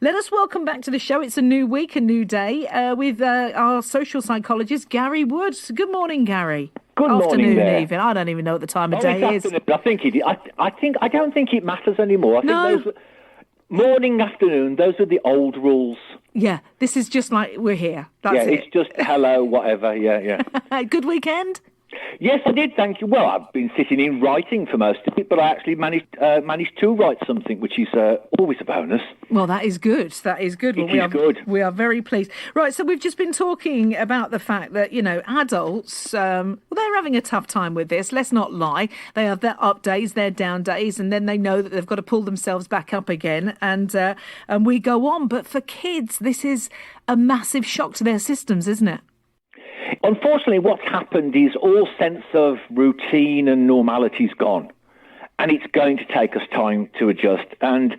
Let us welcome back to the show. It's a new week, a new day, with our social psychologist, Gary Wood. Good morning, Gary. Good morning Afternoon, there. even. I don't even know what the time of It's day is. afternoon. I don't think it matters anymore. Morning, afternoon, those are the old rules. Yeah, this is just like we're here. That's it. It's just hello, whatever. Yeah. Good weekend? Yes, I did, thank you. Well, I've been sitting in writing for most of it, but I actually managed to write something, which is always a bonus. Well, that is good. That is good. Good. We are very pleased. Right, so we've just been talking about the fact that, adults, they're having a tough time with this. Let's not lie. They have their up days, their down days, and then they know that they've got to pull themselves back up again, and we go on. But for kids, this is a massive shock to their systems, isn't it? Unfortunately, what's happened is all sense of routine and normality's gone, and it's going to take us time to adjust. And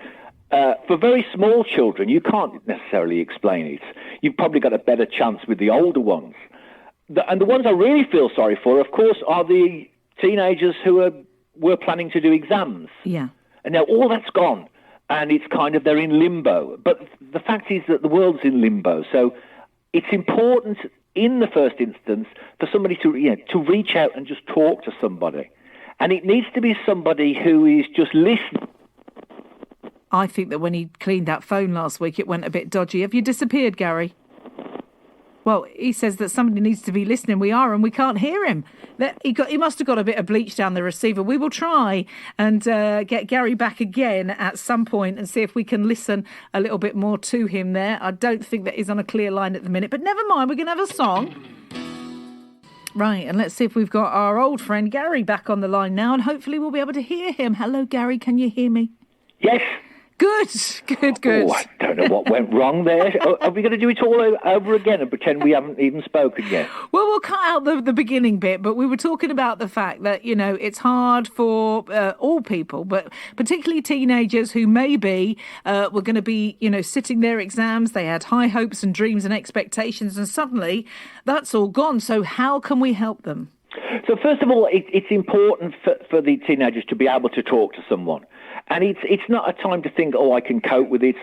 for very small children, you can't necessarily explain it. You've probably got a better chance with the older ones. And the ones I really feel sorry for, of course, are the teenagers who were planning to do exams. Yeah. And now all that's gone, and it's kind of they're in limbo. But the fact is that the world's in limbo, so it's important in the first instance for somebody to reach out and just talk to somebody. And it needs to be somebody who is just listening. I think that when he cleaned that phone last week, it went a bit dodgy. Have you disappeared, Gary? Well, he says that somebody needs to be listening. We are, and we can't hear him. He must have got a bit of bleach down the receiver. We will try and get Gary back again at some point and see if we can listen a little bit more to him there. I don't think that he's on a clear line at the minute, but never mind. We're going to have a song. Right, and let's see if we've got our old friend Gary back on the line now, and hopefully we'll be able to hear him. Hello, Gary. Can you hear me? Yes. Good. Oh, I don't know what went wrong there. Are we going to do it all over again and pretend we haven't even spoken yet? Well, we'll cut out the beginning bit, but we were talking about the fact that, it's hard for all people, but particularly teenagers who maybe were going to be, sitting their exams. They had high hopes and dreams and expectations, and suddenly that's all gone. So how can we help them? So first of all, it's important for the teenagers to be able to talk to someone. And it's not a time to think, I can cope with it.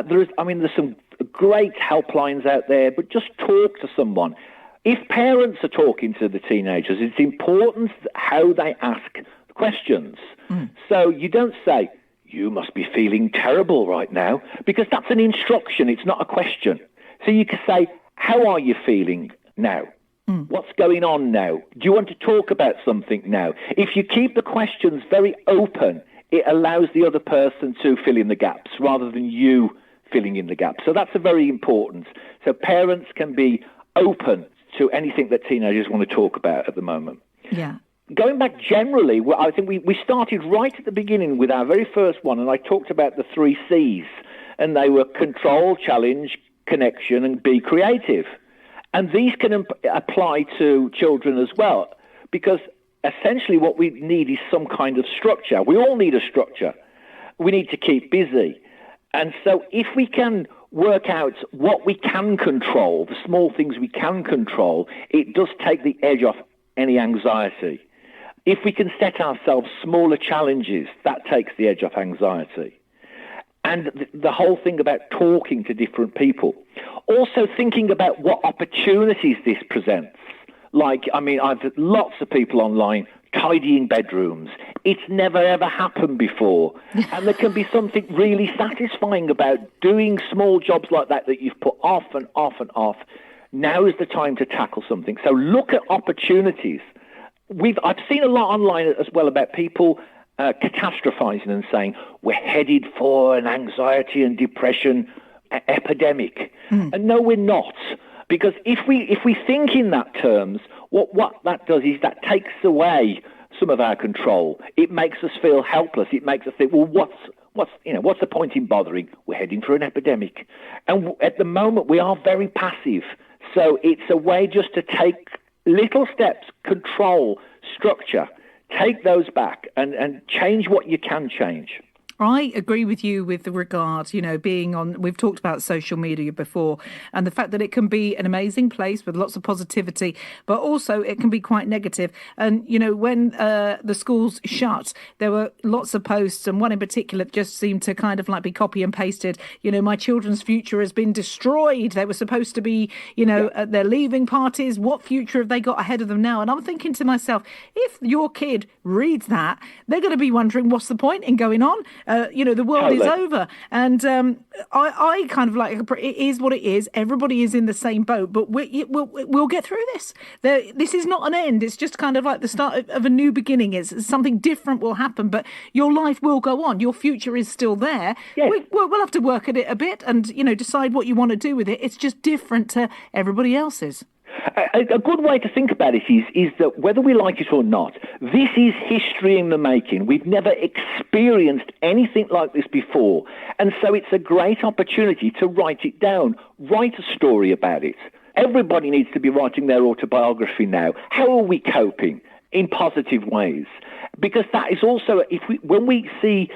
There's some great helplines out there, but just talk to someone. If parents are talking to the teenagers, it's important how they ask questions. So you don't say, you must be feeling terrible right now, because that's an instruction. It's not a question. So you can say, how are you feeling now? What's going on now? Do you want to talk about something now? If you keep the questions very open, it allows the other person to fill in the gaps rather than you filling in the gaps. So that's a very important. So parents can be open to anything that teenagers want to talk about at the moment. Yeah. Going back generally, I think we started right at the beginning with our very first one, and I talked about the 3 C's, and they were control, challenge, connection, and be creative. And these can apply to children as well, because essentially what we need is some kind of structure. We all need a structure. We need to keep busy. And so if we can work out what we can control, the small things we can control, it does take the edge off any anxiety. If we can set ourselves smaller challenges, that takes the edge off anxiety. And the whole thing about talking to different people. Also thinking about what opportunities this presents. I've had lots of people online tidying bedrooms. It's never, ever happened before. And there can be something really satisfying about doing small jobs like that you've put off and off and off. Now is the time to tackle something. So look at opportunities. I've seen a lot online as well about people catastrophizing and saying, we're headed for an anxiety and depression epidemic. And no, we're not. Because if we think in that terms, what that does is that takes away some of our control. It makes us feel helpless. It makes us think, well, what's the point in bothering? We're heading for an epidemic. And at the moment, we are very passive. So it's a way just to take little steps, control, structure, take those back and change what you can change. I agree with you with the regard, being on, we've talked about social media before, and the fact that it can be an amazing place with lots of positivity, but also it can be quite negative. And, when the schools shut, there were lots of posts, and one in particular just seemed to kind of like be copy and pasted. My children's future has been destroyed. They were supposed to be, at their leaving parties. What future have they got ahead of them now? And I'm thinking to myself, if your kid reads that, they're going to be wondering, what's the point in going on? The world is over. And I kind of like, it is what it is. Everybody is in the same boat, but we'll get through this. This is not an end. It's just kind of like the start of a new beginning. It's something different will happen, but your life will go on. Your future is still there. Yes. We'll have to work at it a bit and, decide what you want to do with it. It's just different to everybody else's. A good way to think about it is that whether we like it or not, this is history in the making. We've never experienced anything like this before. And so it's a great opportunity to write it down, write a story about it. Everybody needs to be writing their autobiography now. How are we coping in positive ways? Because that is also, when we see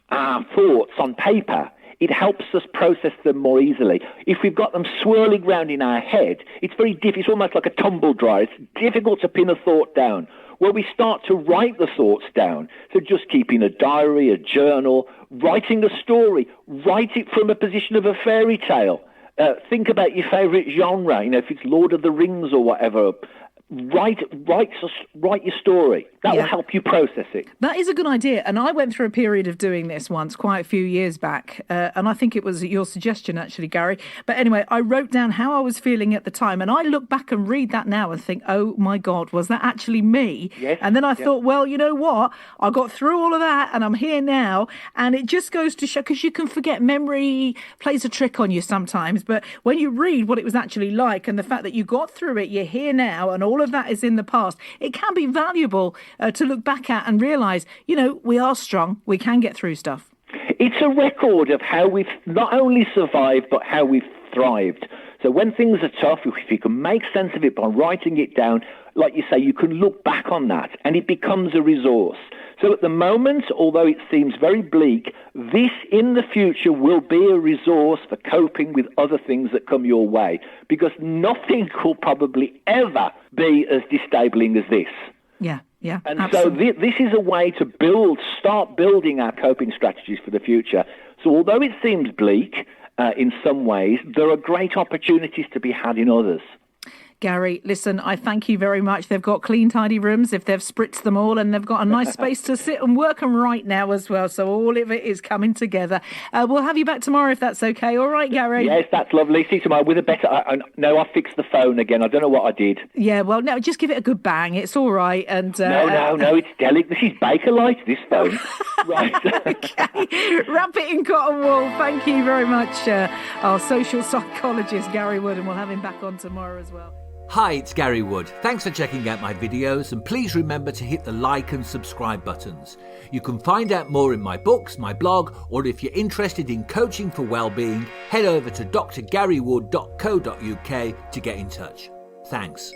our thoughts on paper, it helps us process them more easily. If we've got them swirling around in our head, it's very difficult. It's almost like a tumble dryer. It's difficult to pin a thought down. Where we start to write the thoughts down, so just keeping a diary, a journal, writing a story, write it from a position of a fairy tale. Think about your favourite genre, if it's Lord of the Rings or whatever. Write your story. That will help you process it. That is a good idea. And I went through a period of doing this once, quite a few years back. And I think it was your suggestion, actually, Gary. But anyway, I wrote down how I was feeling at the time. And I look back and read that now and think, oh, my God, was that actually me? Yes. And then I thought, well, you know what? I got through all of that and I'm here now. And it just goes to show, because you can forget, memory plays a trick on you sometimes. But when you read what it was actually like and the fact that you got through it, you're here now, and all of that is in the past, it can be valuable to look back at and realise, we are strong, we can get through stuff. It's a record of how we've not only survived, but how we've thrived. So when things are tough, if you can make sense of it by writing it down, like you say, you can look back on that and it becomes a resource. So at the moment, although it seems very bleak, this in the future will be a resource for coping with other things that come your way, because nothing will probably ever be as destabilizing as this. Yeah. And absolutely. so this is a way to start building our coping strategies for the future. So although it seems bleak in some ways, there are great opportunities to be had in others. Gary, listen, I thank you very much. They've got clean, tidy rooms if they've spritzed them all, and they've got a nice space to sit and work and write now as well. So all of it is coming together. We'll have you back tomorrow if that's okay. All right, Gary? Yes, that's lovely. See you tomorrow with a better... No, I fixed the phone again. I don't know what I did. Yeah, well, no, just give it a good bang. It's all right. And No, it's delicate. This is Bakelite, this phone. Right. Okay. Wrap it in cotton wool. Thank you very much, our social psychologist, Gary Wood, and we'll have him back on tomorrow as well. Hi, it's Gary Wood. Thanks for checking out my videos, and please remember to hit the like and subscribe buttons. You can find out more in my books, my blog, or if you're interested in coaching for wellbeing, head over to drgarywood.co.uk to get in touch. Thanks.